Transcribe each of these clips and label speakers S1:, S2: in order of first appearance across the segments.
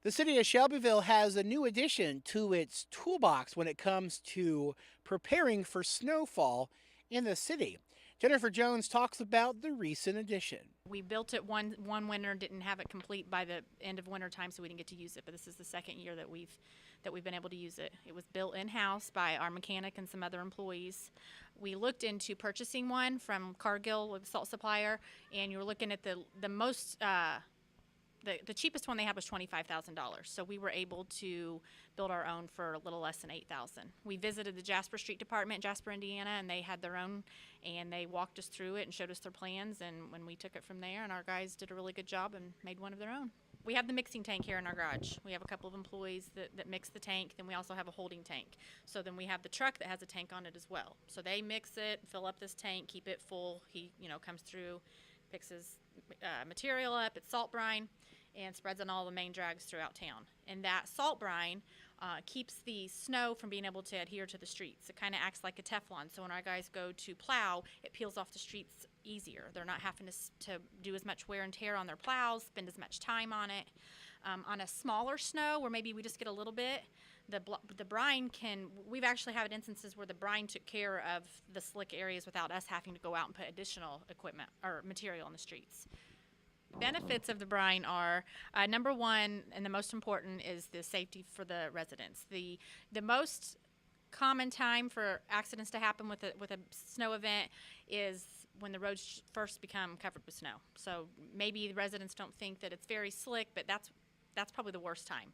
S1: The city of Shelbyville has a new addition to its toolbox when it comes to preparing for snowfall in the city. Jennifer Jones talks about the recent addition.
S2: We built it one winter, didn't have it complete by the end of winter time, so we didn't get to use it. But this is the second year that we've been able to use it. It was built in house by our mechanic and some other employees. We looked into purchasing one from Cargill, with salt supplier, and you were looking at the most. The cheapest one they had was $25,000, so we were able to build our own for a little less than $8,000. We visited the Jasper Street Department, Jasper, Indiana, and they had their own, and they walked us through it and showed us their plans, and when we took it from there, and our guys did a really good job and made one of their own. We have the mixing tank here in our garage. We have a couple of employees that mix the tank. Then we also have a holding tank. So then we have the truck that has a tank on it as well. So they mix it, fill up this tank, keep it full. He, comes through, picks his material up. It's salt brine, and spreads on all the main drags throughout town. And that salt brine keeps the snow from being able to adhere to the streets. It kind of acts like a Teflon, so when our guys go to plow, it peels off the streets easier. They're not having to do as much wear and tear on their plows, spend as much time on it. On a smaller snow, where maybe we just get a little bit, the brine we've actually had instances where the brine took care of the slick areas without us having to go out and put additional equipment or material on the streets. Benefits of the brine are number one, and the most important, is the safety for the residents. The most common time for accidents to happen with a snow event is when the roads first become covered with snow. So maybe the residents don't think that it's very slick, but that's probably the worst time.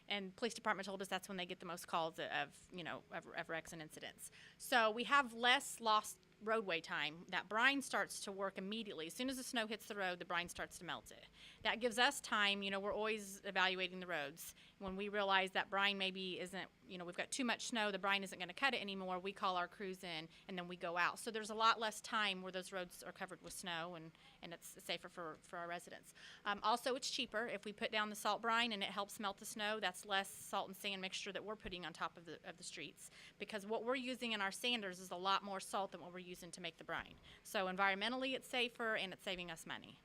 S2: And police department told us that's when they get the most calls of wrecks and incidents. So we have less lost roadway time. That brine starts to work immediately. As soon as the snow hits the road, the brine starts to melt it. That gives us time. We're always evaluating the roads. When we realize that brine maybe isn't, we've got too much snow, the brine isn't going to cut it anymore, we call our crews in, and then we go out. So there's a lot less time where those roads are covered with snow, and it's safer for our residents. Also, it's cheaper. If we put down the salt brine and it helps melt the snow, that's less salt and sand mixture that we're putting on top of the streets, because what we're using in our sanders is a lot more salt than what we're using to make the brine. So environmentally, it's safer, and it's saving us money.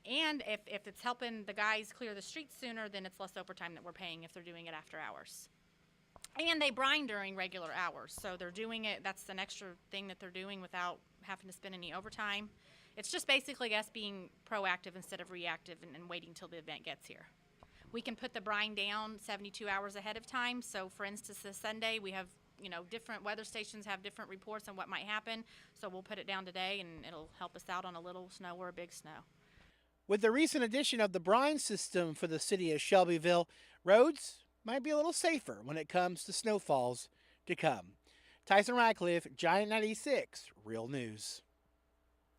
S2: And if it's helping the guys clear the streets sooner, then it's less overtime that we're paying if they're doing it after hours. And they brine during regular hours, so they're doing it. That's an extra thing that they're doing without having to spend any overtime. It's just basically us being proactive instead of reactive and waiting till the event gets here. We can put the brine down 72 hours ahead of time. So, for instance, this Sunday we have different weather stations have different reports on what might happen. So we'll put it down today, and it'll help us out on a little snow or a big snow.
S1: With the recent addition of the Brine System for the city of Shelbyville, roads might be a little safer when it comes to snowfalls to come. Tyson Radcliffe, Giant 96, Real News.